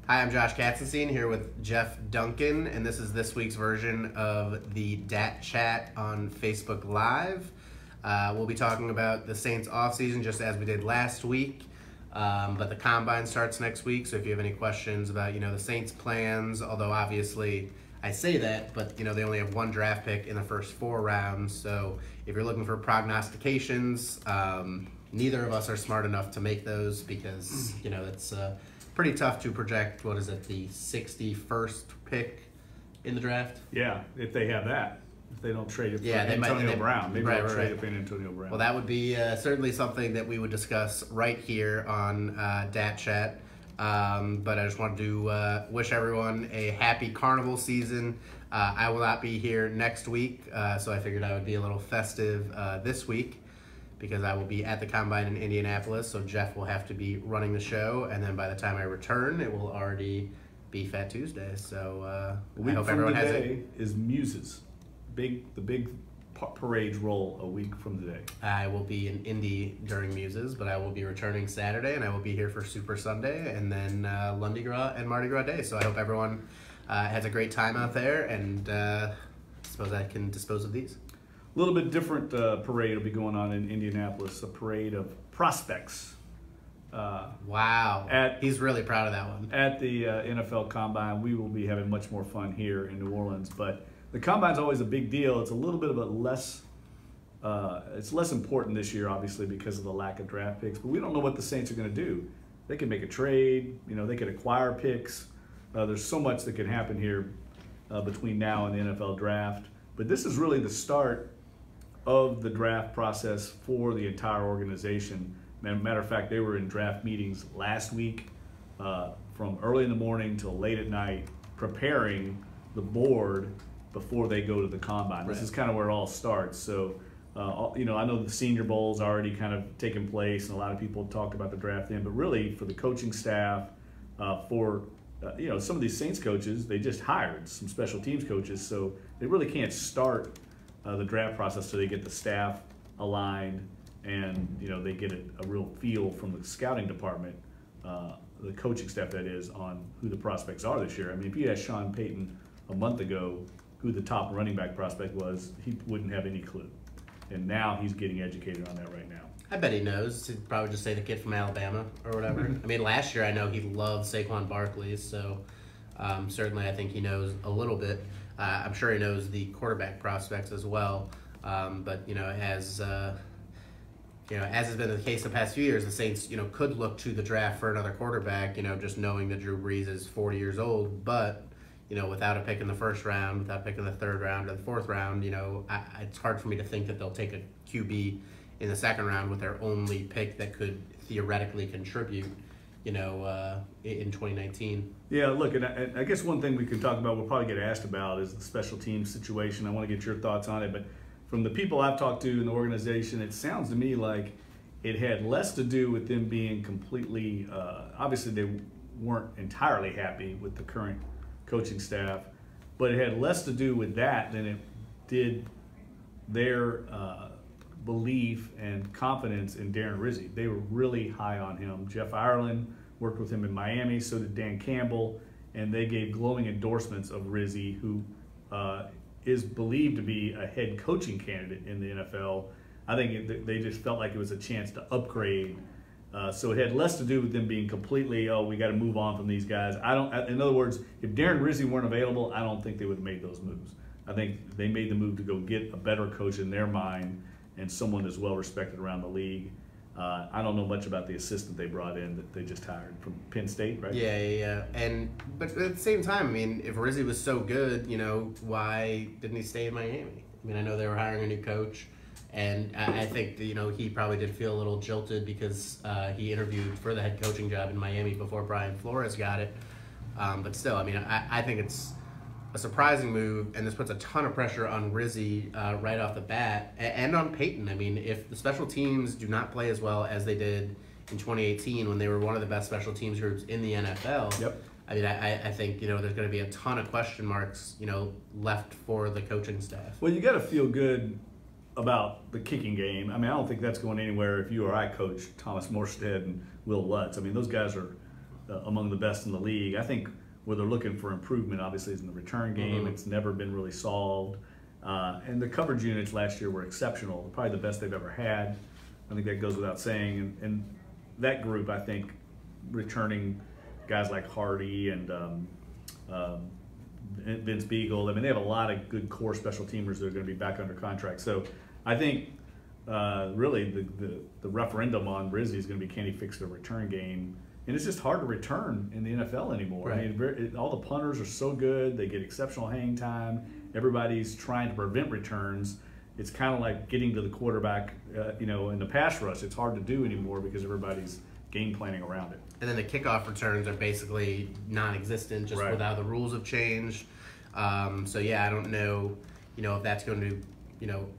Hi, I'm Josh Katzenstein here with Jeff Duncan, and this is this week's version of the DAT chat on Facebook Live. We'll be talking about the Saints offseason just as we did last week, but the Combine starts next week, so if you have any questions about, the Saints' plans, although obviously I say that, but, they only have one draft pick in the first 4 rounds, so if you're looking for prognostications, neither of us are smart enough to make those because, it's pretty tough to project, the 61st pick in the draft? Yeah, if they have that. If they don't trade it for Antonio Brown. Maybe they'll trade it for Antonio Brown. Well, that would be certainly something that we would discuss right here on DAT Chat. But I just wanted to wish everyone a happy Carnival season. I will not be here next week, so I figured I would be a little festive this week, because I will be at the Combine in Indianapolis, so Jeff will have to be running the show, and then by the time I return, it will already be Fat Tuesday. So I hope everyone has it. Today is Muses, the big parades roll a week from today. I will be in Indy during Muses, but I will be returning Saturday, and I will be here for Super Sunday, and then Lundi Gras and Mardi Gras Day. So I hope everyone has a great time out there, and suppose I can dispose of these. A little bit different parade will be going on in Indianapolis, a parade of prospects. Wow. He's really proud of that one. At the NFL Combine, we will be having much more fun here in New Orleans. But the Combine's always a big deal. It's a little bit of it's less important this year, obviously, because of the lack of draft picks. But we don't know what the Saints are going to do. They can make a trade. They could acquire picks. There's so much that can happen here between now and the NFL draft. But this is really the start of the draft process for the entire organization. Matter of fact, they were in draft meetings last week from early in the morning till late at night, preparing the board before they go to the Combine. Right. This is kind of where it all starts. So, I know the Senior Bowl's already kind of taken place, and a lot of people talk about the draft then, but really for the coaching staff, some of these Saints coaches, they just hired some special teams coaches, so they really can't start the draft process so they get the staff aligned and they get a real feel from the scouting department, the coaching staff that is, on who the prospects are this year. I mean, if you asked Sean Payton a month ago who the top running back prospect was, he wouldn't have any clue. And now he's getting educated on that right now. I bet he knows. He'd probably just say the kid from Alabama or whatever. I mean, last year I know he loved Saquon Barkley, so certainly I think he knows a little bit. I'm sure he knows the quarterback prospects as well. But as has been the case the past few years, the Saints could look to the draft for another quarterback. Just knowing that Drew Brees is 40 years old, but without a pick in the first round, without a pick in the third round or the fourth round, it's hard for me to think that they'll take a QB in the second round with their only pick that could theoretically contribute, in 2019. Yeah, look, and I guess one thing we could talk about, we'll probably get asked about, is the special teams situation. I want to get your thoughts on it, but from the people I've talked to in the organization, it sounds to me like it had less to do with them being completely, obviously they weren't entirely happy with the current coaching staff, but it had less to do with that than it did their belief and confidence in Darren Rizzi. They were really high on him. Jeff Ireland worked with him in Miami, so did Dan Campbell, and they gave glowing endorsements of Rizzi, who is believed to be a head coaching candidate in the NFL. I think they just felt like it was a chance to upgrade. So it had less to do with them being completely, we got to move on from these guys. In other words, if Darren Rizzi weren't available, I don't think they would have made those moves. I think they made the move to go get a better coach in their mind and someone that's well respected around the league. I don't know much about the assistant they brought in that they just hired from Penn State, right? Yeah. But at the same time, I mean, if Rizzi was so good, why didn't he stay in Miami? I mean, I know they were hiring a new coach, and I think that, he probably did feel a little jilted because he interviewed for the head coaching job in Miami before Brian Flores got it. But still, I mean, I think it's a surprising move, and this puts a ton of pressure on Rizzi right off the bat, and on Payton. I mean, if the special teams do not play as well as they did in 2018 when they were one of the best special teams groups in the NFL, yep. I mean, I think, there's going to be a ton of question marks, left for the coaching staff. Well, you got to feel good about the kicking game. I mean, I don't think that's going anywhere if you or I coach Thomas Morstead and Will Lutz. I mean, those guys are among the best in the league. I think where they're looking for improvement, obviously, is in the return game. Mm-hmm. It's never been really solved. And the coverage units last year were exceptional, probably the best they've ever had. I think that goes without saying. And that group, I think, returning guys like Hardy and Vince Biegel, I mean, they have a lot of good core special teamers that are going to be back under contract. So I think really the referendum on Rizzi is going to be, can he fix the return game? And it's just hard to return in the NFL anymore. Right. I mean, all the punters are so good. They get exceptional hang time. Everybody's trying to prevent returns. It's kind of like getting to the quarterback, in the pass rush. It's hard to do anymore because everybody's game planning around it. And then the kickoff returns are basically non-existent just Right. with how the rules have changed. So, yeah, I don't know, if that's going to,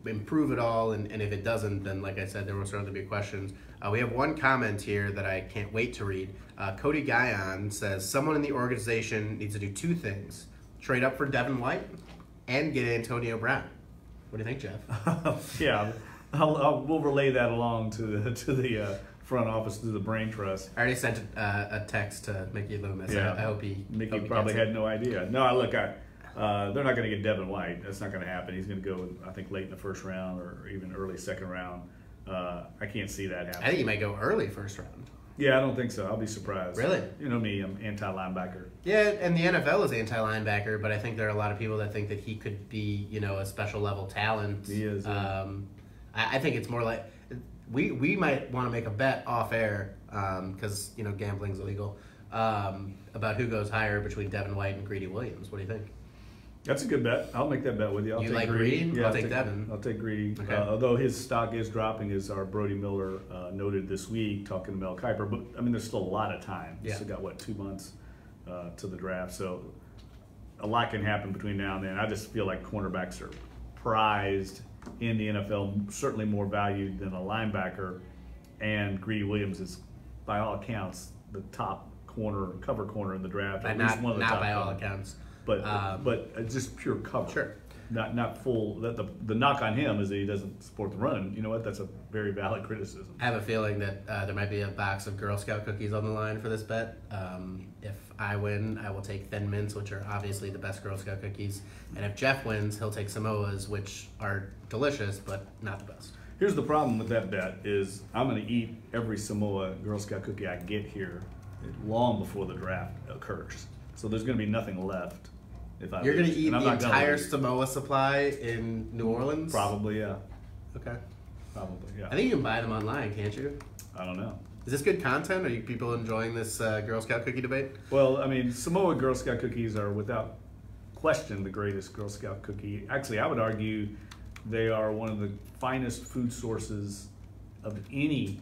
improve it all. And if it doesn't, then, like I said, there will certainly be questions. We have one comment here that I can't wait to read. Cody Guyon says, someone in the organization needs to do two things. Trade up for Devin White and get Antonio Brown. What do you think, Jeff? Yeah, we'll relay that along to the front office through the brain trust. I already sent a text to Mickey Loomis. Yeah. I hope he Probably had no idea. No, look, they're not going to get Devin White. That's not going to happen. He's going to go, I think, late in the first round or even early second round. I can't see that happening. I think he might go early first round. Yeah, I don't think so. I'll be surprised. Really? You know me, I'm anti-linebacker. Yeah, and the NFL is anti-linebacker, but I think there are a lot of people that think that he could be, a special level talent. He is. Yeah. I think it's more like we might want to make a bet off air because gambling's illegal about who goes higher between Devin White and Greedy Williams. What do you think? That's a good bet. I'll make that bet with you. I'll You take like Greedy. Greedy? Yeah, I'll take Devin. I'll take Greedy. Okay. Although his stock is dropping, as our Brody Miller noted this week, talking to Mel Kiper. But, I mean, there's still a lot of time. Yeah. Still got, 2 months to the draft. So a lot can happen between now and then. I just feel like cornerbacks are prized in the NFL, certainly more valued than a linebacker. And Greedy Williams is, by all accounts, the top cover corner in the draft. But at least one of the not top by all corners. accounts. But just pure cover. Sure. Not full. The knock on him is that he doesn't support the run. You know what? That's a very valid criticism. I have a feeling that there might be a box of Girl Scout cookies on the line for this bet. If I win, I will take Thin Mints, which are obviously the best Girl Scout cookies. And if Jeff wins, he'll take Samoas, which are delicious, but not the best. Here's the problem with that bet is I'm going to eat every Samoa Girl Scout cookie I get here long before the draft occurs. So there's going to be nothing left. You're going to eat the entire lose. Samoa supply in New Orleans? Probably, yeah. Okay. Probably, yeah. I think you can buy them online, can't you? I don't know. Is this good content? Are you people enjoying this Girl Scout cookie debate? Well, I mean, Samoa Girl Scout cookies are without question the greatest Girl Scout cookie. Actually, I would argue they are one of the finest food sources of any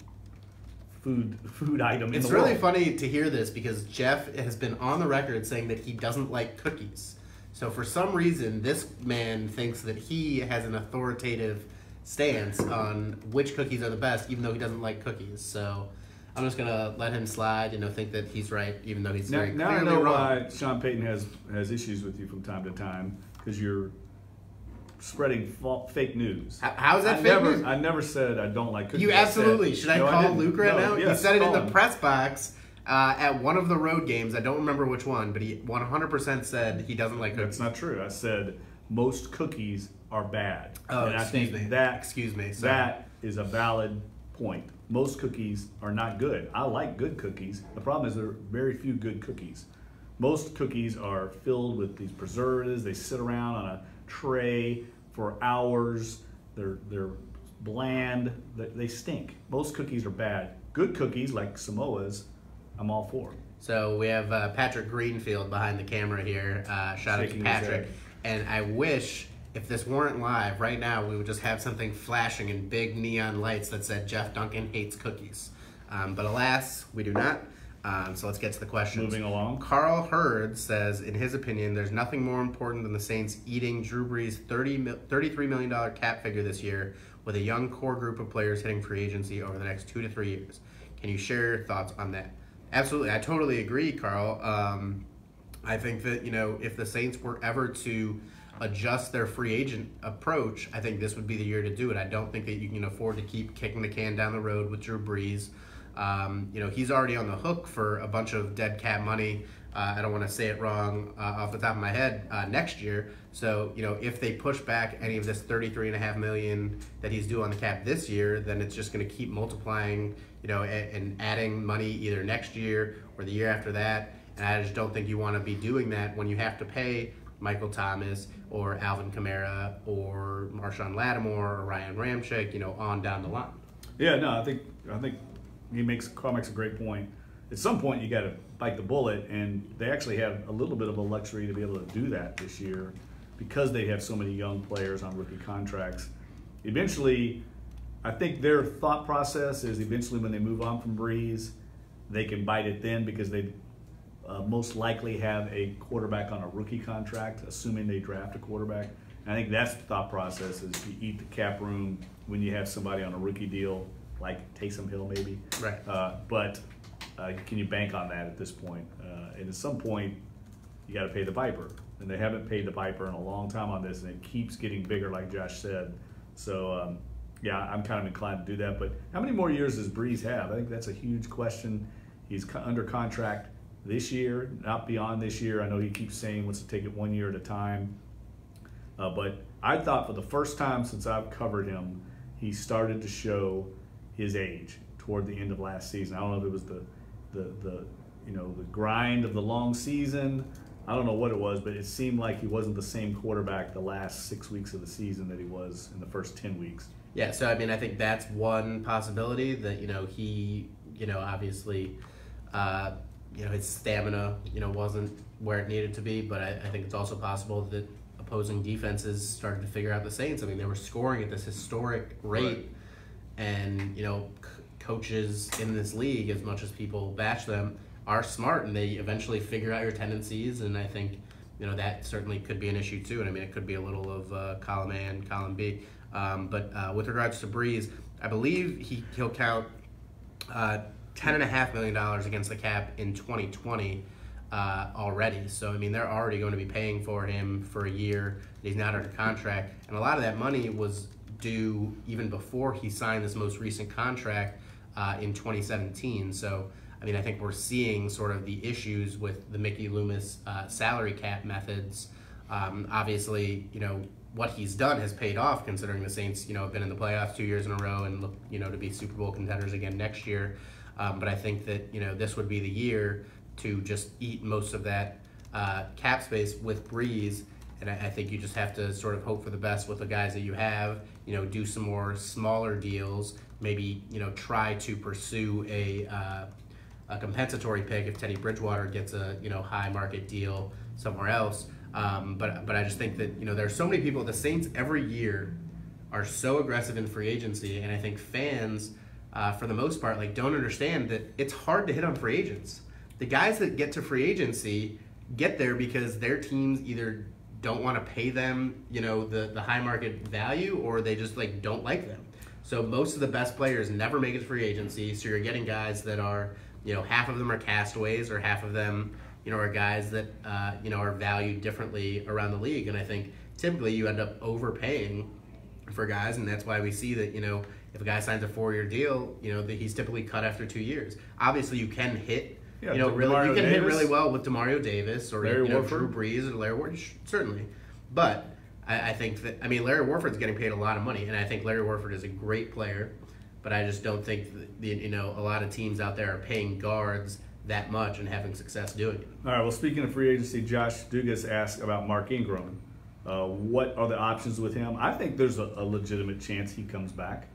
food item in the world. It's really funny to hear this because Jeff has been on the record saying that he doesn't like cookies. So for some reason, this man thinks that he has an authoritative stance on which cookies are the best, even though he doesn't like cookies. So I'm just going to let him slide, think that he's right, even though he's very now I clearly know wrong. why Sean Payton has issues with you from time to time, because you're spreading fake news. How is that fake news? I never said I don't like cookies. You absolutely. Should I call Luke right now? Yes, he said it in the him. press box at one of the road games. I don't remember which one, but he 100% said he doesn't like cookies. That's not true. I said most cookies are bad. Oh, and excuse I think me. that Excuse me. Sorry. that is a valid point. Most cookies are not good. I like good cookies. The problem is there are very few good cookies. Most cookies are filled with these preservatives. They sit around on a tray for hours. They're bland. They stink. Most cookies are bad. Good cookies like Samoas, I'm all for. So we have Patrick Greenfield behind the camera here. Shout out to Shaking his Patrick. head. And I wish if this weren't live right now, we would just have something flashing in big neon lights that said Jeff Duncan hates cookies. But alas, we do not. So let's get to the questions. Moving along. Carl Hurd says, in his opinion, there's nothing more important than the Saints eating Drew Brees' $33 million cap figure this year with a young core group of players hitting free agency over the next 2 to 3 years. Can you share your thoughts on that? Absolutely. I totally agree, Carl. I think that, if the Saints were ever to adjust their free agent approach, I think this would be the year to do it. I don't think that you can afford to keep kicking the can down the road with Drew Brees. He's already on the hook for a bunch of dead cap money. I don't want to say it wrong off the top of my head next year. So, if they push back any of this $33.5 million that he's due on the cap this year, then it's just going to keep multiplying, and adding money either next year or the year after that. And I just don't think you want to be doing that when you have to pay Michael Thomas or Alvin Kamara or Marshawn Lattimore or Ryan Ramczyk, on down the line. Yeah, no, I think Carl makes a great point. At some point, you got to bite the bullet, and they actually have a little bit of a luxury to be able to do that this year because they have so many young players on rookie contracts. Eventually, I think their thought process is eventually when they move on from Breeze, they can bite it then because they most likely have a quarterback on a rookie contract, assuming they draft a quarterback. And I think that's the thought process, is you eat the cap room when you have somebody on a rookie deal, like Taysom Hill maybe. Right. But can you bank on that at this point? And at some point, you got to pay the piper. And they haven't paid the piper in a long time on this, and it keeps getting bigger, like Josh said. So, yeah, I'm kind of inclined to do that. But how many more years does Breeze have? I think that's a huge question. He's under contract this year, not beyond this year. I know he keeps saying he wants to take it 1 year at a time. But I thought for the first time since I've covered him, he started to show his age toward the end of last season. I don't know if it was the grind of the long season. I don't know what it was, but it seemed like he wasn't the same quarterback the last 6 weeks of the season that he was in the first 10 weeks. Yeah, so I mean, I think that's one possibility that, he, obviously, his stamina, wasn't where it needed to be, but I think it's also possible that opposing defenses started to figure out the Saints. I mean, they were scoring at this historic rate, right. And, coaches in this league, as much as people bash them, are smart, and they eventually figure out your tendencies, and I think, that certainly could be an issue too. And I mean, it could be a little of column A and column B. But with regards to Breeze, I believe he'll count $10.5 million against the cap in 2020 already. So, I mean, they're already going to be paying for him for a year. He's not under contract. And a lot of that money was due even before he signed this most recent contract in 2017. So, I mean, I think we're seeing sort of the issues with the Mickey Loomis salary cap methods. Obviously, what he's done has paid off, considering the Saints, have been in the playoffs 2 years in a row and look, to be Super Bowl contenders again next year. But I think that, this would be the year to just eat most of that cap space with Breeze. And I think you just have to sort of hope for the best with the guys that you have, do some more smaller deals, maybe, try to pursue a compensatory pick if Teddy Bridgewater gets a, high market deal somewhere else. But I just think that, there are so many people, the Saints every year are so aggressive in free agency, and I think fans, for the most part, don't understand that it's hard to hit on free agents. The guys that get to free agency get there because their teams either don't want to pay them, the high market value, or they just don't like them. So most of the best players never make it to free agency. So you're getting guys that are, half of them are castaways, or half of them, are guys that, are valued differently around the league. And I think typically you end up overpaying for guys, and that's why we see that, if a guy signs a 4-year deal, that he's typically cut after 2 years. Obviously, you can hit, hit really well with Demario Davis or Drew Brees or Larry Warford, certainly. But I think that, Larry Warford's getting paid a lot of money, and I think Larry Warford is a great player. But I just don't think that, a lot of teams out there are paying guards that much and having success doing it. All right. Well, speaking of free agency, Josh Dugas asked about Mark Ingram. What are the options with him? I think there's a legitimate chance he comes back.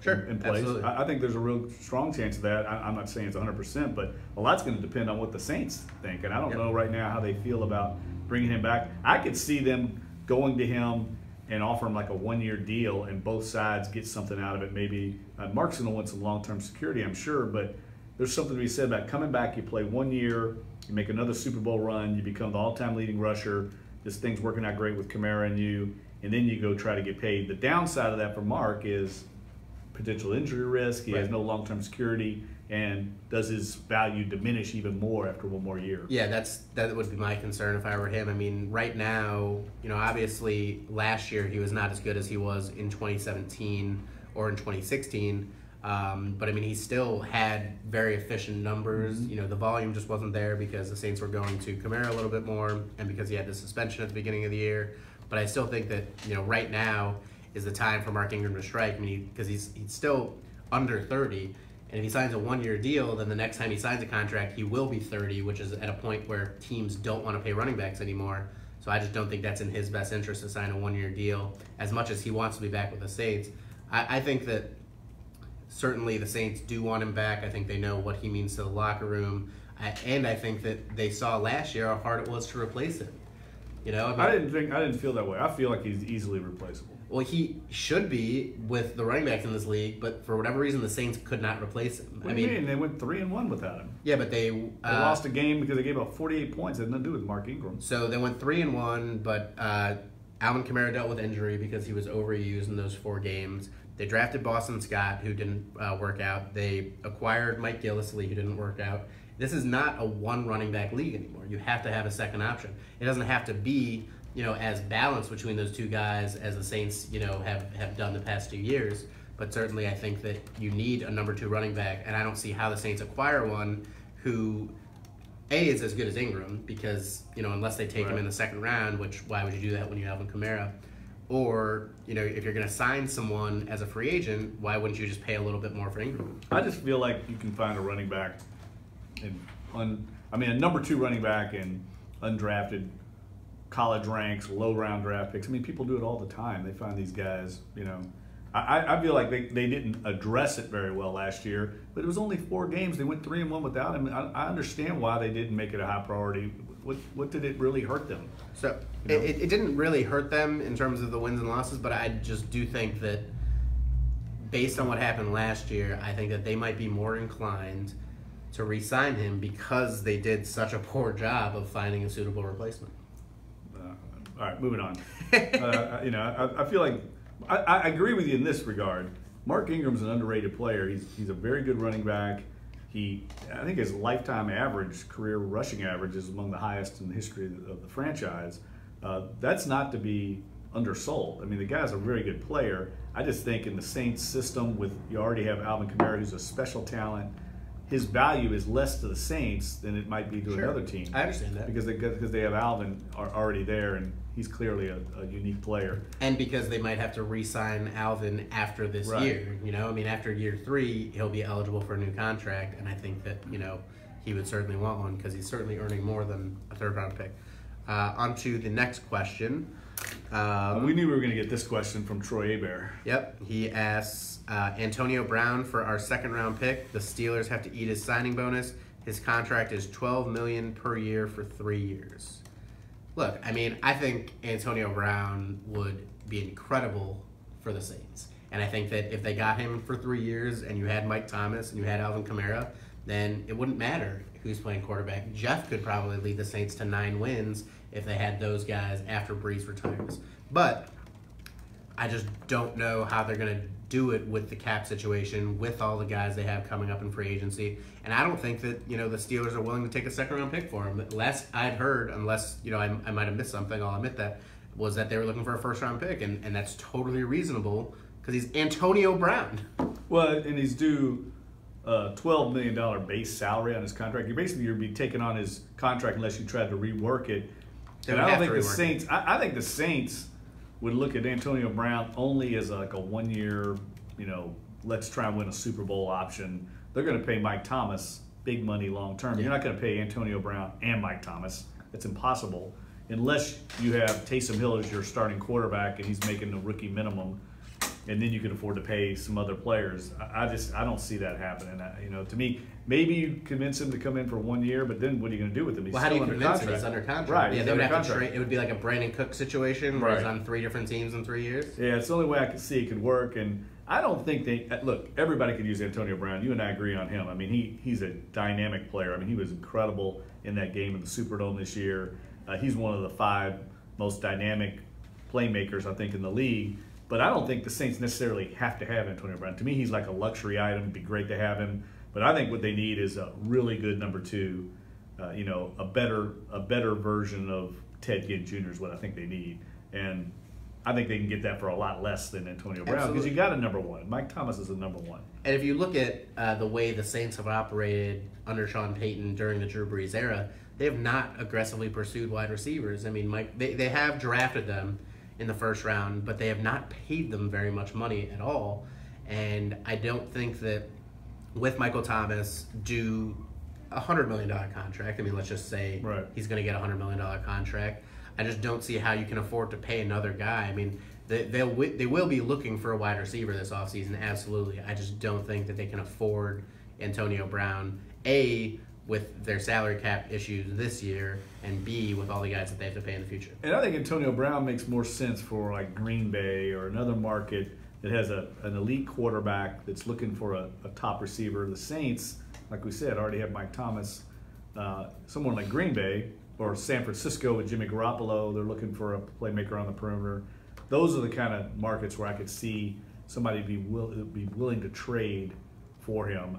Sure, and plays. Absolutely. I think there's a real strong chance of that. I'm not saying it's 100%, but a lot's going to depend on what the Saints think. And I don't know right now how they feel about bringing him back. I could see them going to him and offer him a 1-year deal, and both sides get something out of it. Maybe Mark's going to want some long-term security, I'm sure, but there's something to be said about coming back. You play 1 year, you make another Super Bowl run, you become the all-time leading rusher. This thing's working out great with Kamara and you, and then you go try to get paid. The downside of that for Mark is potential injury risk. He has no long-term security, and does his value diminish even more after 1 more year? Yeah, that would be my concern if I were him. Right now, obviously last year he was not as good as he was in 2017 or in 2016. But I mean, he still had very efficient numbers. Mm-hmm. You know, the volume just wasn't there because the Saints were going to Kamara a little bit more, and because he had the suspension at the beginning of the year. But I still think that, you know, right now is the time for Mark Ingram to strike. I mean, because he's still under 30, and if he signs a 1-year deal, then the next time he signs a contract, he will be 30, which is at a point where teams don't want to pay running backs anymore. So I just don't think that's in his best interest to sign a 1-year deal, as much as he wants to be back with the Saints. I think that certainly the Saints do want him back. I think they know what he means to the locker room. And I think that they saw last year how hard it was to replace him. You know, I didn't feel that way. I feel like he's easily replaceable. Well, he should be with the running backs in this league, but for whatever reason, the Saints could not replace him. What do you mean? They went 3-1 without him. Yeah, but they lost a game because they gave up 48 points. It had nothing to do with Mark Ingram. So they went 3-1, but Alvin Kamara dealt with injury because he was overused in those 4 games. They drafted Boston Scott, who didn't work out. They acquired Mike Gillislee, who didn't work out. This is not a one running back league anymore. You have to have a second option. It doesn't have to be, you know, as balanced between those two guys as the Saints, you know, have done the past 2 years. But certainly I think that you need a number 2 running back, and I don't see how the Saints acquire one who, A, is as good as Ingram, because, you know, unless they take him in the second round, which why would you do that when you have Alvin Kamara? Or, you know, if you're going to sign someone as a free agent, why wouldn't you just pay a little bit more for Ingram? I just feel like you can find a running back a number 2 running back in undrafted college ranks, low round draft picks. I mean, people do it all the time. They find these guys, you know. I feel like they didn't address it very well last year, but it was only 4 games. They went 3-1 without him. I understand why they didn't make it a high priority. What did it really hurt them? So you know? it didn't really hurt them in terms of the wins and losses, but I just do think that based on what happened last year, I think that they might be more inclined to re-sign him because they did such a poor job of finding a suitable replacement. All right, moving on. You know, I feel like I agree with you in this regard. Mark Ingram's an underrated player. He's a very good running back. I think his lifetime average, career rushing average, is among the highest in the history of the franchise. That's not to be undersold. I mean, the guy's a very good player. I just think in the Saints system, you already have Alvin Kamara, who's a special talent. His value is less to the Saints than it might be to another team. I understand that. Because they have Alvin already there, and he's clearly a unique player. And because they might have to re-sign Alvin after this year. You know, I mean, after year 3, he'll be eligible for a new contract, and I think that, you know, he would certainly want one because he's certainly earning more than a third-round pick. On to the next question. We knew we were going to get this question from Troy Hebert. Yep. He asks, Antonio Brown for our second-round pick. The Steelers have to eat his signing bonus. His contract is $12 million per year for 3 years. Look, I mean, I think Antonio Brown would be incredible for the Saints. And I think that if they got him for 3 years and you had Mike Thomas and you had Alvin Kamara, then it wouldn't matter who's playing quarterback. Jeff could probably lead the Saints to 9 wins if they had those guys after Brees retires. But I just don't know how they're going to do it with the cap situation, with all the guys they have coming up in free agency. And I don't think that, you know, the Steelers are willing to take a second-round pick for him. Last I'd heard, unless, you know, I might have missed something, I'll admit that, was that they were looking for a first-round pick. And that's totally reasonable because he's Antonio Brown. Well, and he's due a $12 million base salary on his contract. You'd be taking on his contract unless you tried to rework it. And I don't think the Saints. I think the Saints would look at Antonio Brown only as like a 1-year, you know, let's try and win a Super Bowl option. They're going to pay Mike Thomas big money long term. Yeah. You're not going to pay Antonio Brown and Mike Thomas. It's impossible unless you have Taysom Hill as your starting quarterback and he's making the rookie minimum, and then you can afford to pay some other players. I don't see that happening. You know, to me, maybe you convince him to come in for 1 year, but then what are you going to do with him? He's how do you under convince contract. him? He's under contract. Right. Yeah, they would have to trade. It would be like a Brandon Cook situation where he's on 3 different teams in 3 years. Yeah, it's the only way I can see it could work. And I don't think look, everybody could use Antonio Brown. You and I agree on him. I mean, he's a dynamic player. I mean, he was incredible in that game in the Superdome this year. He's one of the 5 most dynamic playmakers, I think, in the league. But I don't think the Saints necessarily have to have Antonio Brown. To me, he's like a luxury item. It'd be great to have him. But I think what they need is a really good number 2, you know, a better version of Ted Ginn Jr. is what I think they need. And I think they can get that for a lot less than Antonio Brown because you got a number one. Mike Thomas is a number one. And if you look at the way the Saints have operated under Sean Payton during the Drew Brees era, they have not aggressively pursued wide receivers. I mean, they have drafted them in the first round, but they have not paid them very much money at all. And I don't think that with Michael Thomas, do a $100 million contract. I mean, let's just say he's going to get a $100 million contract. I just don't see how you can afford to pay another guy. I mean, they will be looking for a wide receiver this offseason, absolutely. I just don't think that they can afford Antonio Brown, A, with their salary cap issues this year, and B, with all the guys that they have to pay in the future. And I think Antonio Brown makes more sense for like Green Bay or another market that has an elite quarterback that's looking for a top receiver. The Saints, like we said, already have Mike Thomas. Someone like Green Bay or San Francisco with Jimmy Garoppolo, they're looking for a playmaker on the perimeter. Those are the kind of markets where I could see somebody be willing to trade for him.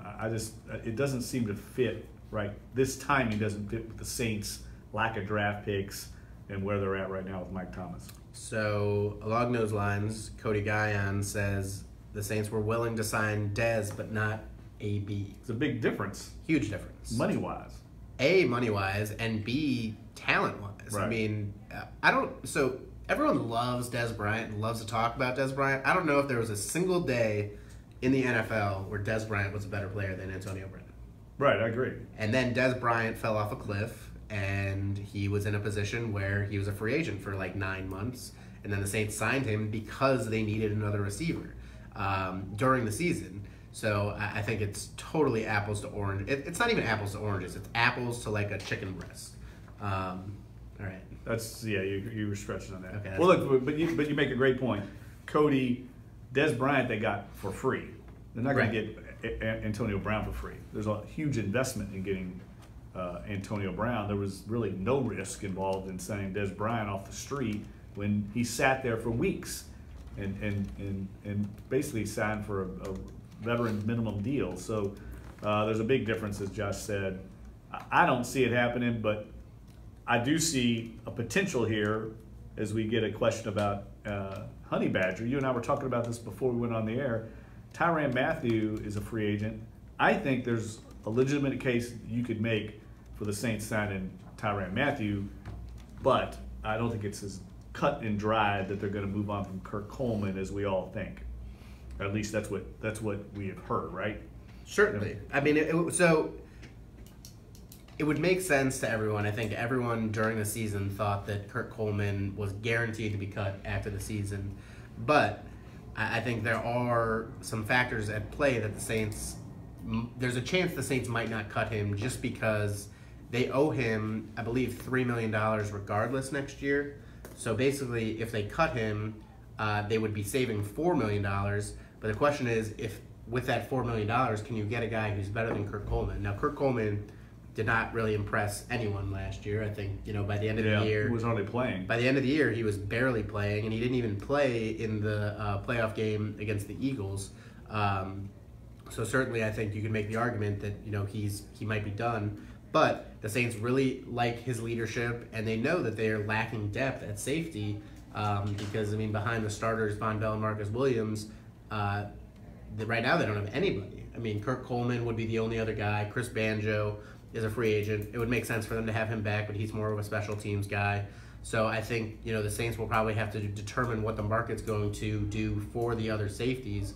It doesn't seem to fit right. This timing doesn't fit with the Saints' lack of draft picks and where they're at right now with Mike Thomas. So along those lines, Cody Guyon says the Saints were willing to sign Dez, but not AB. It's a big difference. Huge difference. Money-wise. A, money-wise, and B, talent-wise. Right. I mean, so everyone loves Dez Bryant and loves to talk about Dez Bryant. I don't know if there was a single day in the NFL where Dez Bryant was a better player than Antonio Brown. Right, I agree. And then Dez Bryant fell off a cliff, and he was in a position where he was a free agent for like 9 months, and then the Saints signed him because they needed another receiver during the season. So I think it's totally apples to orange. It's not even apples to oranges. It's apples to like a chicken breast. All right. That's you were stretching on that. Okay, well, look, but you make a great point. Cody, Dez Bryant, they got for free. They're not going to get Antonio Brown for free. There's a huge investment in getting Antonio Brown. There was really no risk involved in signing Dez Bryant off the street when he sat there for weeks and basically signed for a veteran minimum deal. So there's a big difference, as Josh said. I don't see it happening, but I do see a potential here as we get a question about Honey Badger. You and I were talking about this before we went on the air. Tyrann Mathieu is a free agent. I think there's a legitimate case you could make for the Saints signing Tyrann Mathieu, but I don't think it's as cut and dried that they're going to move on from Kirk Coleman as we all think. At least that's what we have heard, right? Certainly. I mean, so it would make sense to everyone. I think everyone during the season thought that Kirk Coleman was guaranteed to be cut after the season. But I think there are some factors at play that the Saints, there's a chance the Saints might not cut him just because they owe him, I believe, $3 million regardless next year. So basically, if they cut him, they would be saving $4 million. But the question is, if with that $4 million, can you get a guy who's better than Kirk Coleman? Now, Kirk Coleman did not really impress anyone last year. I think, by the end of the year, he was hardly playing. By the end of the year, he was barely playing, and he didn't even play in the playoff game against the Eagles. So certainly, I think you can make the argument that he might be done. But the Saints really like his leadership, and they know that they are lacking depth at safety because behind the starters, Von Bell and Marcus Williams, right now they don't have anybody. Kirk Coleman would be the only other guy. Chris Banjo is a free agent. It would make sense for them to have him back, but he's more of a special teams guy. So I think, the Saints will probably have to determine what the market's going to do for the other safeties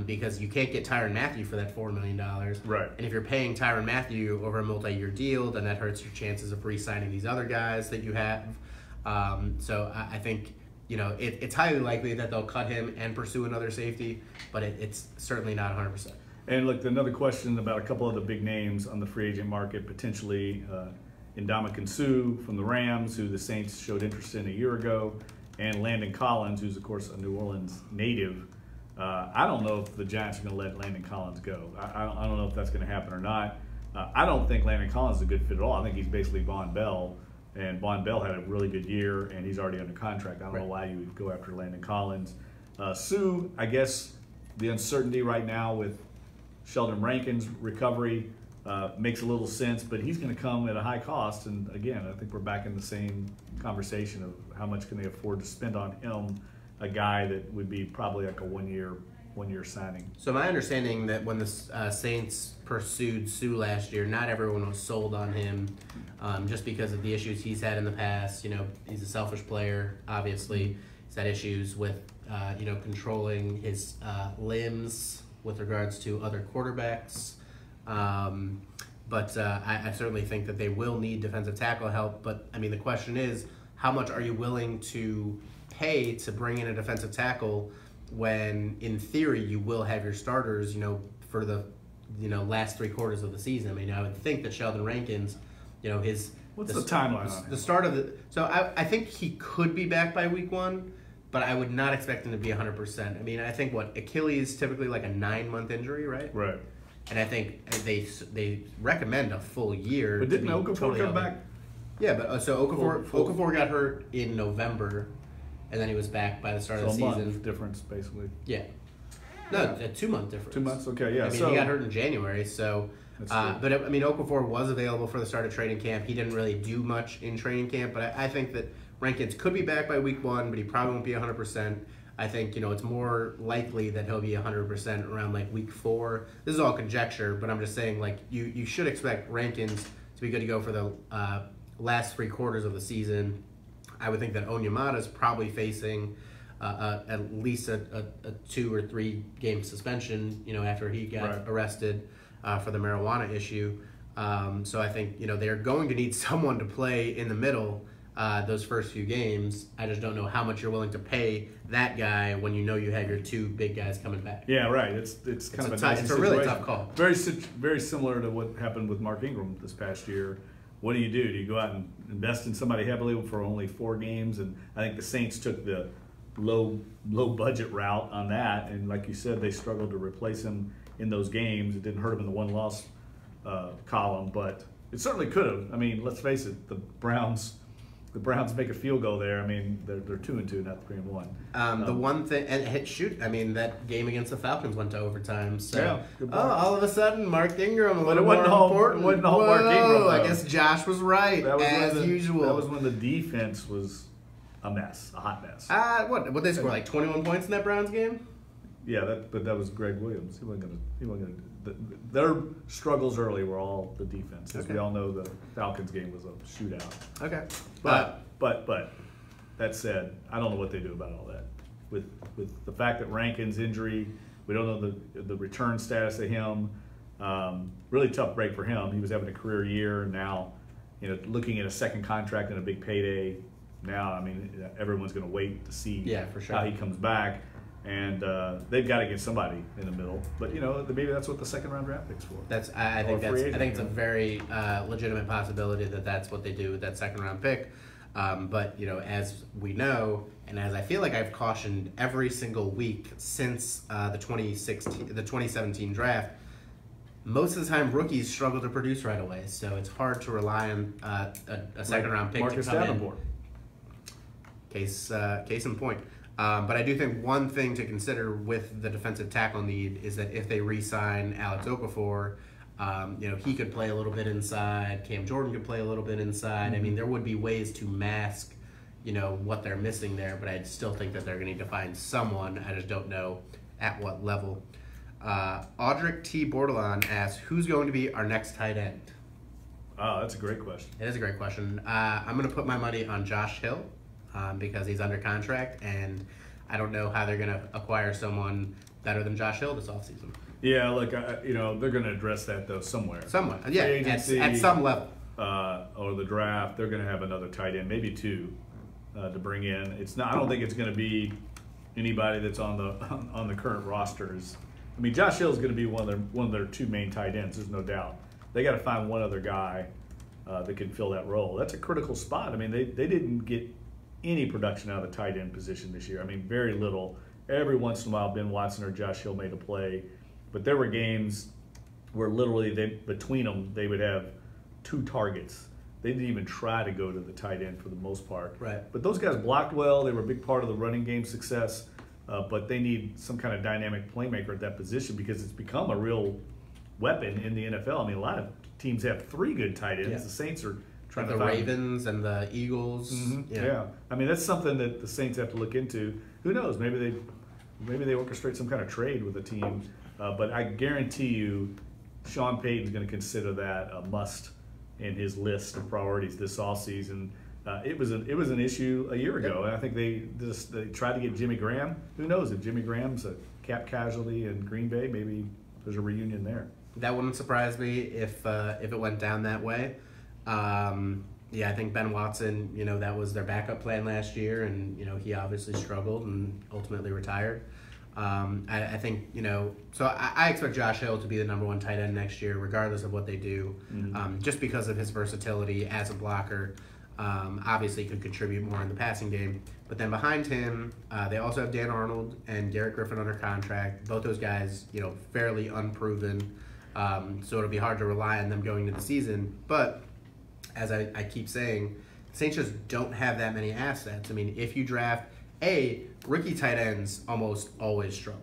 because you can't get Tyrann Mathieu for that $4 million. Right. And if you're paying Tyrann Mathieu over a multi-year deal, then that hurts your chances of re-signing these other guys that you have. So I think, it's highly likely that they'll cut him and pursue another safety, but it's certainly not 100%. And look, another question about a couple of the big names on the free agent market, potentially Ndamukong Suh from the Rams, who the Saints showed interest in a year ago, and Landon Collins, who's, of course, a New Orleans native. I don't know if the Giants are going to let Landon Collins go. I don't know if that's going to happen or not. I don't think Landon Collins is a good fit at all. I think he's basically Von Bell, and Von Bell had a really good year, and he's already under contract. I don't know why you would go after Landon Collins. Suh, I guess the uncertainty right now with Sheldon Rankins' recovery, makes a little sense, but he's going to come at a high cost. And again, I think we're back in the same conversation of how much can they afford to spend on him, a guy that would be probably like a one-year signing. So my understanding that when the Saints pursued Sue last year, not everyone was sold on him, just because of the issues he's had in the past. You know, he's a selfish player. Obviously, he's had issues with controlling his limbs with regards to other quarterbacks. But I certainly think that they will need defensive tackle help. But I mean, the question is, how much are you willing to pay to bring in a defensive tackle when, in theory, you will have your starters, for the, last 3 quarters of the season? I mean, I would think that Sheldon Rankins, what's the timeline on the start of the. So I think he could be back by week 1, but I would not expect him to be 100%. I mean, I think Achilles typically like a 9-month injury, right? Right. And I think they recommend a full year. But didn't Okafor come back? Yeah, but so Okafor got hurt in November, and then he was back by the start of the season. A month difference, basically. Yeah. No, a 2-month difference. 2 months, okay, yeah. I mean, he got hurt in January, so. But I mean, Okafor was available for the start of training camp. He didn't really do much in training camp, but I think that Rankins could be back by week 1, but he probably won't be 100%. I think, it's more likely that he'll be 100% around like week 4. This is all conjecture, but I'm just saying, like, you should expect Rankins to be good to go for the last 3 quarters of the season. I would think that Onyemata's probably facing at least a 2 or 3 game suspension, after he got arrested for the marijuana issue. So I think, they're going to need someone to play in the middle those first few games. I just don't know how much you're willing to pay that guy when you have your 2 big guys coming back. Yeah, right. It's kind of it's a really tough call. Very similar to what happened with Mark Ingram this past year. What do? Do you go out and invest in somebody heavily for only 4 games? And I think the Saints took the low budget route on that. And like you said, they struggled to replace him in those games. It didn't hurt him in the 1-loss column, but it certainly could have. I mean, let's face it, the Browns make a field goal there. I mean, they're 2-2, not 3-1. The one thing, I mean, that game against the Falcons went to overtime. So, good point. All of a sudden, Mark Ingram But it wasn't all Mark Ingram, though. I guess Josh was right, as usual. That was when the defense was a mess, a hot mess. What they score, like 21 points in that Browns game? Yeah, but that was Greg Williams. He wasn't gonna. Their struggles early were all the defense. As we all know, the Falcons game was a shootout. Okay. But that said, I don't know what they do about all that. With the fact that Rankin's injury, we don't know the return status of him. Really tough break for him. He was having a career year, and now, looking at a second contract and a big payday. Now, I mean, everyone's going to wait to see for sure. how he comes back. And they've got to get somebody in the middle, but maybe that's what the second-round draft pick's for. I think it's a very legitimate possibility that's what they do with that second-round pick. But as we know, and as I feel like I've cautioned every single week since the 2017 draft, most of the time rookies struggle to produce right away. So it's hard to rely on a second-round pick Marcus to come Davenport. in. Case in point. But I do think one thing to consider with the defensive tackle need is that if they re-sign Alex Okafor, he could play a little bit inside. Cam Jordan could play a little bit inside. Mm-hmm. I mean, there would be ways to mask, what they're missing there. But I still think that they're going to need to find someone. I just don't know at what level. Audric T. Bordelon asks, who's going to be our next tight end? Oh, that's a great question. It is a great question. I'm going to put my money on Josh Hill. Because he's under contract, and I don't know how they're going to acquire someone better than Josh Hill this offseason. Yeah, look, they're going to address that, though, somewhere. Yeah, agency, at some level. Or the draft, they're going to have another tight end, maybe 2, to bring in. I don't think it's going to be anybody that's on the current rosters. I mean, Josh Hill is going to be one of their 2 main tight ends, there's no doubt. They got to find one other guy that can fill that role. That's a critical spot. I mean, they didn't get any production out of the tight end position this year. I mean, very little. Every once in a while, Ben Watson or Josh Hill made a play, but there were games where literally between them they would have 2 targets. They didn't even try to go to the tight end for the most part. Right. But those guys blocked well. They were a big part of the running game success. But they need some kind of dynamic playmaker at that position because it's become a real weapon in the NFL. I mean, a lot of teams have 3 good tight ends. Yeah. The Saints are trying the to find Ravens and the Eagles. Mm-hmm. Yeah. I mean, that's something that the Saints have to look into. Who knows? Maybe they orchestrate some kind of trade with a team. But I guarantee you, Sean Payton's going to consider that a must in his list of priorities this offseason. It was an issue a year ago, and I think they tried to get Jimmy Graham. Who knows if Jimmy Graham's a cap casualty in Green Bay? Maybe there's a reunion there. That wouldn't surprise me if it went down that way. I think Ben Watson, that was their backup plan last year, and he obviously struggled and ultimately retired. I think so I expect Josh Hill to be the number 1 tight end next year, regardless of what they do, just because of his versatility as a blocker. Obviously could contribute more in the passing game. But then behind him, they also have Dan Arnold and Garrett Griffin under contract. Both those guys, fairly unproven. So it'll be hard to rely on them going into the season. But as I keep saying, Saints just don't have that many assets. I mean, if you draft rookie tight ends almost always struggle.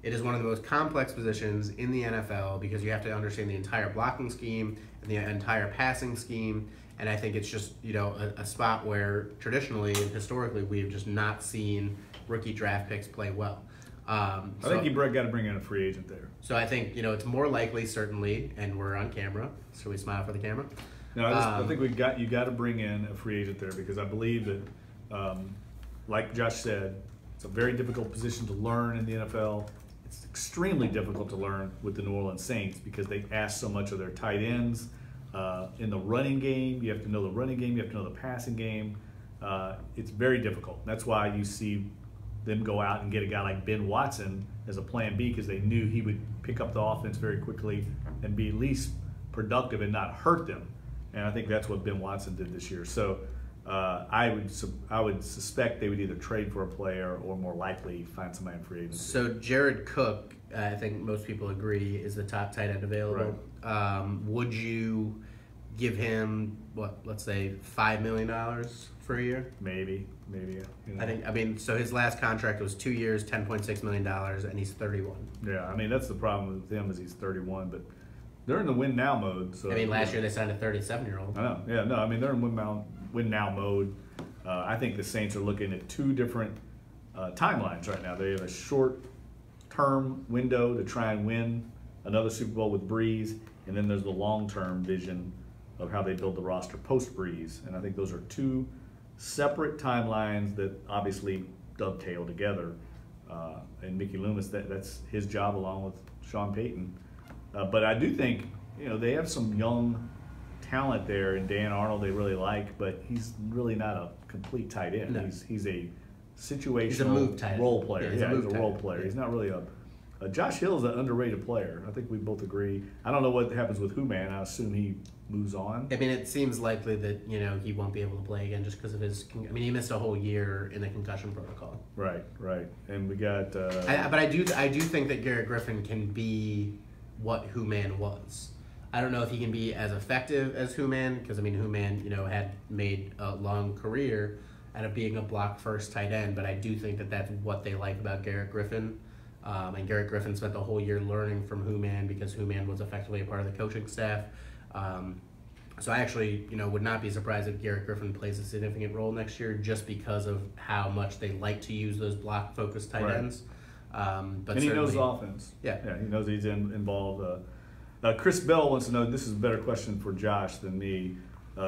It is one of the most complex positions in the NFL because you have to understand the entire blocking scheme and the entire passing scheme. And I think it's just, a spot where traditionally and historically we've just not seen rookie draft picks play well. I think you got to bring in a free agent there. So I think, it's more likely, certainly, and we're on camera. Should we smile for the camera? No, I think you got to bring in a free agent there because I believe that, like Josh said, it's a very difficult position to learn in the NFL. It's extremely difficult to learn with the New Orleans Saints because they ask so much of their tight ends. In the running game, you have to know the running game, you have to know the passing game. It's very difficult. That's why you see them go out and get a guy like Ben Watson as a plan B because they knew he would pick up the offense very quickly and be at least productive and not hurt them. And I think that's what Ben Watson did this year. So I would suspect they would either trade for a player or more likely find somebody in free agency. So Jared Cook, I think most people agree, is the top tight end available. Right. Would you give him let's say $5 million for a year? Maybe. I mean, so his last contract was 2 years, $10.6 million, and he's 31. Yeah, I mean that's the problem with him is he's 31, but they're in the win now mode. So last year they signed a 37-year-old. I know. Yeah, no, I mean they're in win now mode. I think the Saints are looking at 2 different timelines right now. They have a short-term window to try and win another Super Bowl with Breeze, and then there's the long-term vision of how they build the roster post-Breeze. And I think those are 2 separate timelines that obviously dovetail together. And Mickey Loomis, that's his job along with Sean Payton. But I do think, they have some young talent there, and Dan Arnold they really like, but he's really not a complete tight end. No. He's a situational role player. He's a role player. He's not really Josh Hill is an underrated player. I think we both agree. I don't know what happens with Hooman. I assume he moves on. I mean, it seems likely that he won't be able to play again just because of his. He missed a whole year in the concussion protocol. Right. And we got. But I do think that Garrett Griffin can be what Hooman was. I don't know if he can be as effective as Hooman because Hooman had made a long career out of being a block first tight end, but I do think that that's what they like about Garrett Griffin. And Garrett Griffin spent the whole year learning from Hooman because Hooman was effectively a part of the coaching staff. So I actually, would not be surprised if Garrett Griffin plays a significant role next year just because of how much they like to use those block-focused tight ends. But he knows the offense. Yeah, he knows he's involved. Chris Bell wants to know, this is a better question for Josh than me,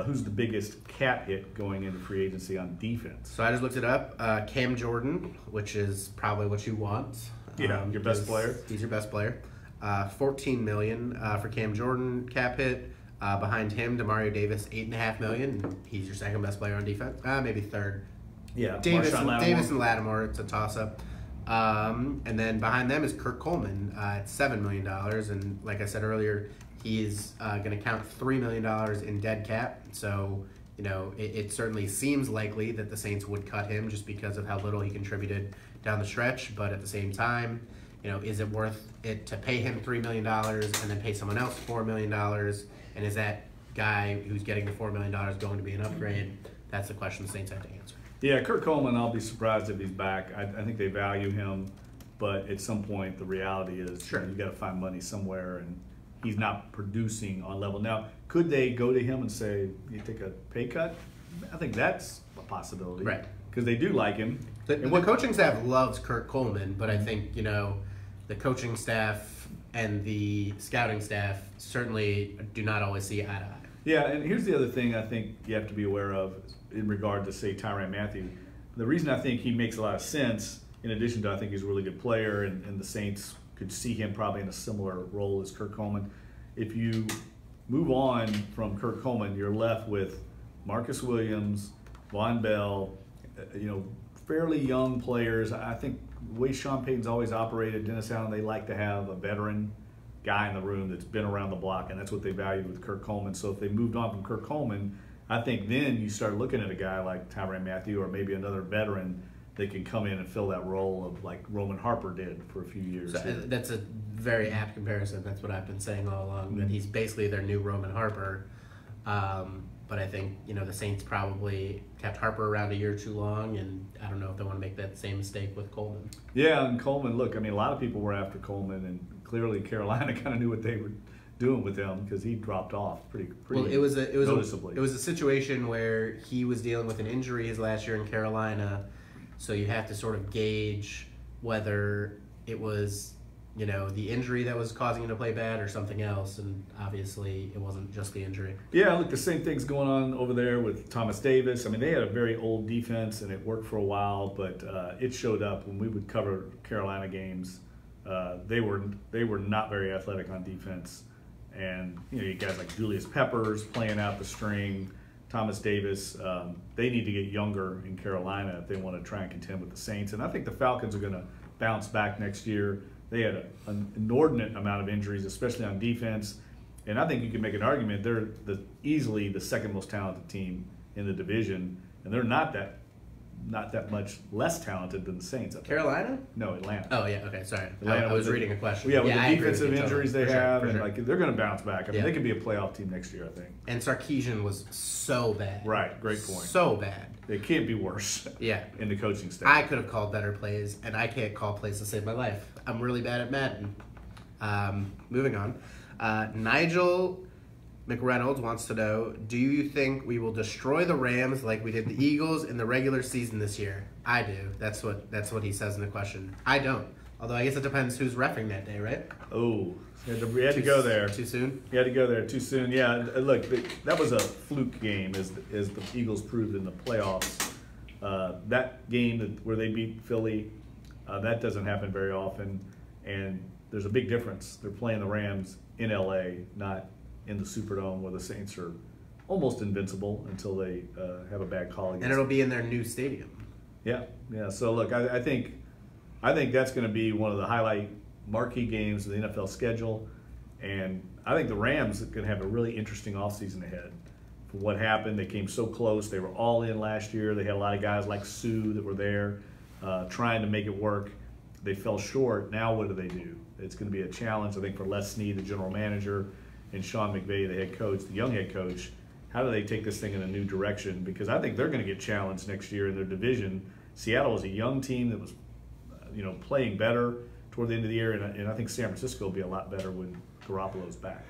who's the biggest cap hit going into free agency on defense? So I just looked it up. Cam Jordan, which is probably what you want. Yeah, your best player. He's your best player. $14 million for Cam Jordan cap hit. Behind him, Demario Davis, $8.5 million. He's your second best player on defense. Maybe third. Yeah, Davis and Lattimore. It's a toss-up. And then behind them is Kurt Coleman at $7 million. And like I said earlier, he's going to count $3 million in dead cap. So, it certainly seems likely that the Saints would cut him just because of how little he contributed down the stretch. But at the same time, is it worth it to pay him $3 million and then pay someone else $4 million? And is that guy who's getting the $4 million going to be an upgrade? That's the question the Saints have to answer. Yeah, Kurt Coleman, I'll be surprised if he's back. I think they value him, but at some point the reality is you got to find money somewhere, and he's not producing on level. Now, could they go to him and say, you take a pay cut? I think that's a possibility. Right. Because they do like him. The coaching staff loves Kurt Coleman, but I think, the coaching staff and the scouting staff certainly do not always see eye to eye. Yeah, and here's the other thing I think you have to be aware of in regard to, say, Tyrann Mathieu. The reason I think he makes a lot of sense, in addition to I think he's a really good player, and the Saints could see him probably in a similar role as Kurt Coleman. If you move on from Kurt Coleman, you're left with Marcus Williams, Von Bell, fairly young players. I think the way Sean Payton's always operated, Dennis Allen, they like to have a veteran guy in the room that's been around the block, and that's what they valued with Kurt Coleman. So if they moved on from Kurt Coleman, I think then you start looking at a guy like Tyrann Mathieu or maybe another veteran that can come in and fill that role of like Roman Harper did for a few years. So that's a very apt comparison. That's what I've been saying all along, that he's basically their new Roman Harper. But I think, the Saints probably kept Harper around a year too long, and I don't know if they want to make that same mistake with Coleman. Yeah, and Coleman, look, a lot of people were after Coleman, and clearly Carolina kind of knew what they were doing with him because he dropped off pretty well, it was noticeably. It was a situation where he was dealing with an injury his last year in Carolina, so you have to sort of gauge whether it was the injury that was causing him to play bad or something else, and obviously it wasn't just the injury. Yeah, look, the same thing's going on over there with Thomas Davis. They had a very old defense, and it worked for a while, but it showed up when we would cover Carolina games. They were not very athletic on defense, and you guys like Julius Peppers playing out the string, Thomas Davis. They need to get younger in Carolina if they want to try and contend with the Saints, and I think the Falcons are going to bounce back next year. They had an inordinate amount of injuries, especially on defense. And I think you can make an argument they're easily the second most talented team in the division, and they're not that much less talented than the Saints. Carolina? No, Atlanta. Oh yeah, okay, sorry. Atlanta I was reading a question. Yeah, with the defensive injuries they have, sure. and they're going to bounce back. They could be a playoff team next year, I think. And Sarkisian was so bad. Right, great point. So bad. It can't be worse. Yeah. In the coaching staff. I could have called better plays, and I can't call plays to save my life. I'm really bad at Madden. Moving on. Nigel McReynolds wants to know, do you think we will destroy the Rams like we did the Eagles in the regular season this year? I do. That's what he says in the question. I don't. Although I guess it depends who's reffing that day, right? Oh, we had to go there. Too soon? You had to go there too soon. Yeah, look, that was a fluke game, as the Eagles proved in the playoffs. That game where they beat Philly, that doesn't happen very often, and there's a big difference. They're playing the Rams in L.A., not in the Superdome, where the Saints are almost invincible until they have a bad call against and it'll be in their new stadium. Yeah. So look, I think that's going to be one of the highlight marquee games of the NFL schedule, and I think the Rams are going to have a really interesting offseason ahead. For what happened, they came so close. They were all in last year. They had a lot of guys like Sue that were there trying to make it work. They fell short. Now what do? It's going to be a challenge, I think, for Les Snead, the general manager, and Sean McVay, the head coach, the young head coach. How do they take this thing in a new direction? Because I think they're going to get challenged next year in their division. Seattle was a young team that was, playing better toward the end of the year, and I think San Francisco will be a lot better when Garoppolo's back.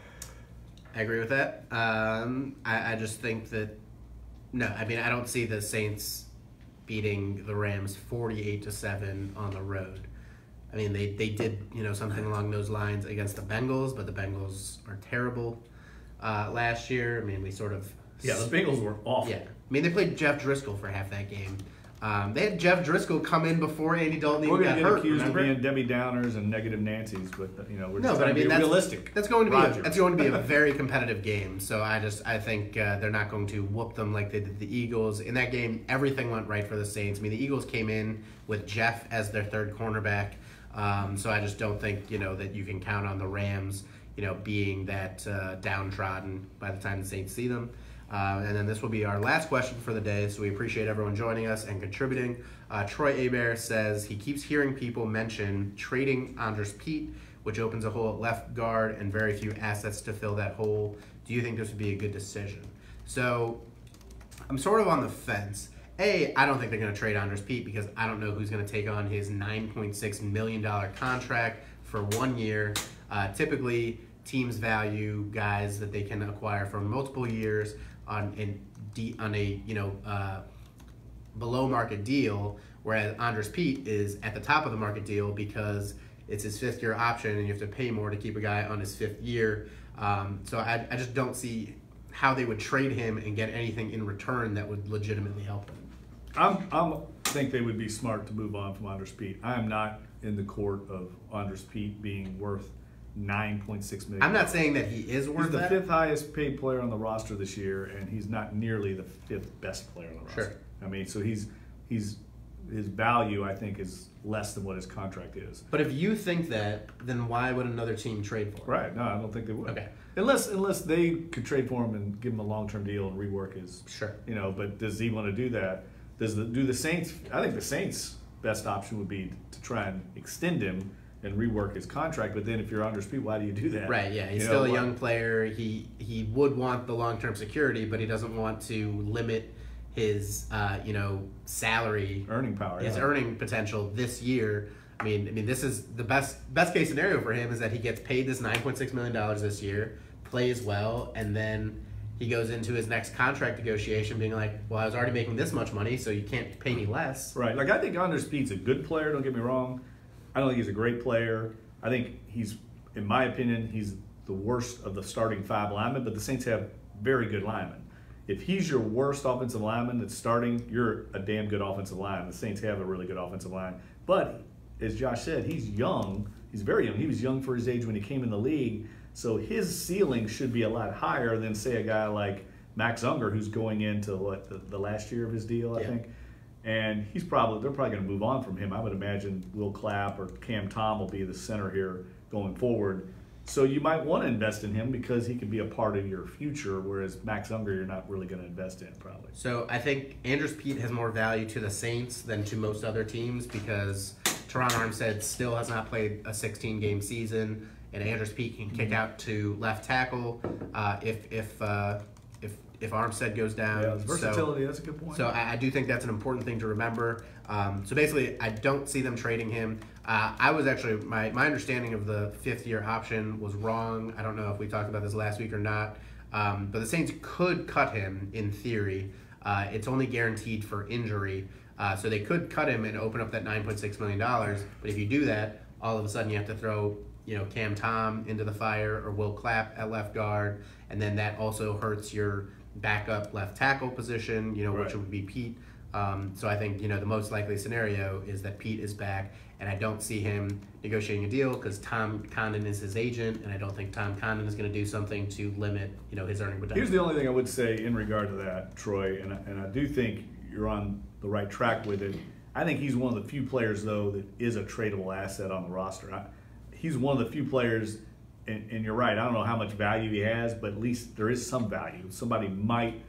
I agree with that. I just think that I don't see the Saints beating the Rams 48-7 on the road. They did something along those lines against the Bengals, but the Bengals are terrible last year. We sort of the Bengals were awful. Yeah, they played Jeff Driscoll for half that game. They had Jeff Driscoll come in before Andy Dalton even got hurt. We're going to get accused of being Debbie Downers and negative Nancy's, but we're just trying to be realistic. That's going to be a very competitive game. So I think they're not going to whoop them like they did the Eagles. In that game, everything went right for the Saints. The Eagles came in with Jeff as their third cornerback. So I just don't think that you can count on the Rams being that downtrodden by the time the Saints see them. And then this will be our last question for the day, so we appreciate everyone joining us and contributing. Troy Hebert says he keeps hearing people mention trading Andrus Peat, which opens a hole at left guard and very few assets to fill that hole. Do you think this would be a good decision? So I'm sort of on the fence. I don't think they're going to trade Andrus Peat because I don't know who's going to take on his $9.6 million contract for 1 year. Typically, teams value guys that they can acquire for multiple years on a below market deal, whereas Andrus Peat is at the top of the market deal because it's his 5th year option and you have to pay more to keep a guy on his 5th year. So I just don't see how they would trade him and get anything in return that would legitimately help him. I think they would be smart to move on from Andrus Peat. I am not in the court of Andrus Peat being worth $9.6 million. I'm not saying that he is worth that. He's the 5th highest paid player on the roster this year, and he's not nearly the 5th best player on the roster. Sure. I mean, so his value, I think, is less than what his contract is. But if you think that, then why would another team trade for him? Right. No, I don't think they would. Okay. Unless they could trade for him and give him a long-term deal and rework his. Sure. But does he want to do that? Do the Saints? I think the Saints' best option would be to try and extend him and rework his contract. But then if you're Andrus Peat, why do you do that? Right. Yeah. He's still a young player. He would want the long-term security, but he doesn't want to limit his salary, earning power, his earning potential this year. I mean, this is the best case scenario for him is that he gets paid this $9.6 million this year, plays well, and then he goes into his next contract negotiation being like, well, I was already making this much money, so you can't pay me less. Right. Like, I think Andrus Peat's a good player, don't get me wrong. I don't think he's a great player. I think in my opinion, he's the worst of the starting 5 linemen, but the Saints have very good linemen. If he's your worst offensive lineman that's starting, you're a damn good offensive line. The Saints have a really good offensive line. But, as Josh said, he's young. He's very young. He was young for his age when he came in the league. So his ceiling should be a lot higher than, say, a guy like Max Unger, who's going into the last year of his deal, I think. And they're probably going to move on from him. I would imagine Will Clapp or Cam Tom will be the center here going forward. So you might want to invest in him because he can be a part of your future, whereas Max Unger you're not really going to invest in probably. So I think Andrus Peat has more value to the Saints than to most other teams because Teron Armstead still has not played a 16-game season, and Andrus Peat can kick out to left tackle if Armstead goes down. Yeah, versatility, that's a good point. So I do think that's an important thing to remember. So basically, I don't see them trading him. I was actually, my understanding of the 5th year option was wrong. I don't know if we talked about this last week or not. But the Saints could cut him in theory. It's only guaranteed for injury. So they could cut him and open up that $9.6 million. But if you do that, all of a sudden you have to throw Cam Tom into the fire or Will Clapp at left guard. And then that also hurts your backup left tackle position, which would be Peat. So I think, the most likely scenario is that Peat is back, and I don't see him negotiating a deal because Tom Condon is his agent, and I don't think Tom Condon is going to do something to limit, his earning potential. Here's the only thing I would say in regard to that, Troy, and I do think you're on the right track with it. I think he's one of the few players, though, that is a tradable asset on the roster. He's one of the few players, and you're right, I don't know how much value he has, but at least there is some value. Somebody might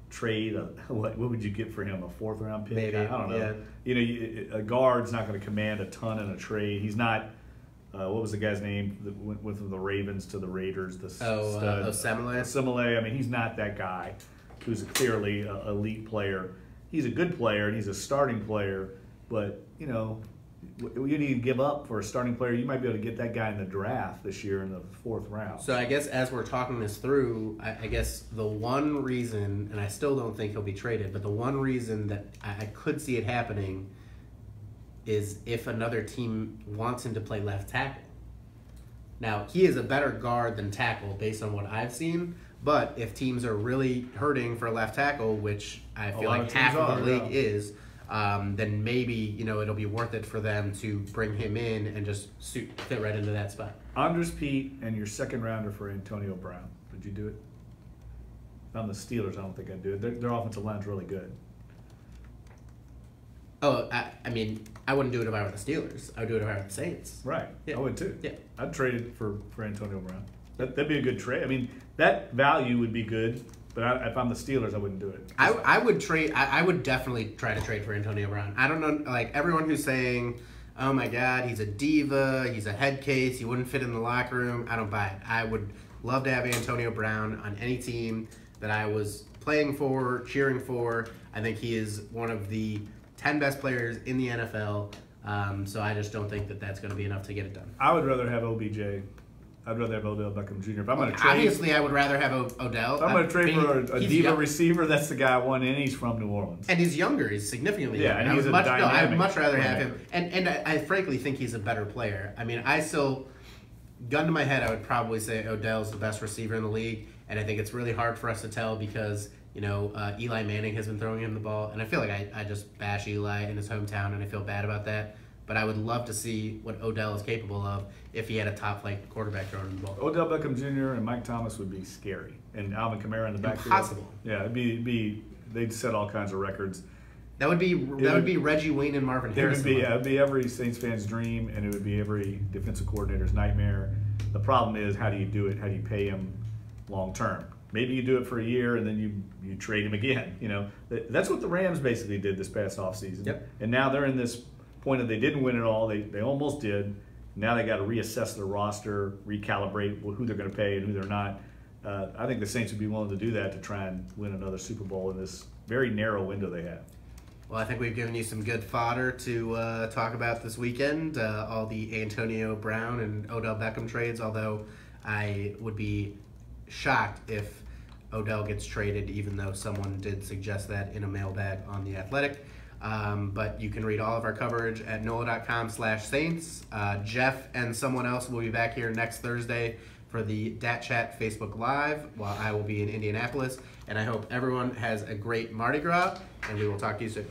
trade what would you get for him, a 4th round pick? Maybe, I don't know. Yeah. A guard's not going to command a ton in a trade. He's not. What was the guy's name that went from the Ravens to the Raiders? Osemele. I mean, he's not that guy who's clearly an elite player. He's a good player and he's a starting player, but you need to give up for a starting player. You might be able to get that guy in the draft this year in the 4th round. So I guess as we're talking this through, I guess the one reason, and I still don't think he'll be traded, but the one reason that I could see it happening is if another team wants him to play left tackle. Now, he is a better guard than tackle based on what I've seen, but if teams are really hurting for left tackle, which I feel like half of the league is, then maybe, it'll be worth it for them to bring him in and just fit right into that spot. Andrus Peat and your 2nd rounder for Antonio Brown. Would you do it? If I'm the Steelers, I don't think I'd do it. Their offensive line's really good. Oh, I mean, I wouldn't do it if I were the Steelers. I would do it if I were the Saints. Right. Yeah. I would too. Yeah. I'd trade it for Antonio Brown. That'd be a good trade. I mean, that value would be good. But if I'm the Steelers, I wouldn't do it. I would trade. I would definitely try to trade for Antonio Brown. I don't know, like everyone who's saying, "Oh my God, he's a diva. He's a head case. He wouldn't fit in the locker room." I don't buy it. I would love to have Antonio Brown on any team that I was playing for, cheering for. I think he is one of the 10 best players in the NFL. So I just don't think that that's going to be enough to get it done. I would rather have OBJ I'd rather have Odell Beckham Jr. If I'm going to trade, obviously, I would rather have Odell. if I'm going to trade for a diva receiver, that's the guy I want, and he's from New Orleans. And he's younger. He's significantly younger. And he's I would much rather have him. And I frankly think he's a better player. I mean, I still, gun to my head, I would probably say Odell's the best receiver in the league. And I think it's really hard for us to tell because, Eli Manning has been throwing him the ball. And I feel like I just bash Eli in his hometown, and I feel bad about that. But I would love to see what Odell is capable of if he had a top-flight quarterback throwing him the ball. Odell Beckham Jr. and Mike Thomas would be scary. And Alvin Kamara in the backfield. Impossible. Yeah, it'd be they'd set all kinds of records. That would be Reggie Wayne and Marvin Harrison. It would be every Saints fan's dream, and it would be every defensive coordinator's nightmare. The problem is, how do you do it? How do you pay him long term? Maybe you do it for a year and then you trade him again. That's what the Rams basically did this past offseason. Yep. And now they're in this point of they didn't win it all. They almost did. Now they got to reassess their roster, recalibrate who they're going to pay and who they're not. I think the Saints would be willing to do that to try and win another Super Bowl in this very narrow window they have. Well, I think we've given you some good fodder to talk about this weekend, all the Antonio Brown and Odell Beckham trades, although I would be shocked if Odell gets traded, even though someone did suggest that in a mailbag on The Athletic. But you can read all of our coverage at NOLA.com/Saints. Jeff and someone else will be back here next Thursday for the DAT Chat Facebook Live, while I will be in Indianapolis. And I hope everyone has a great Mardi Gras, and we will talk to you soon.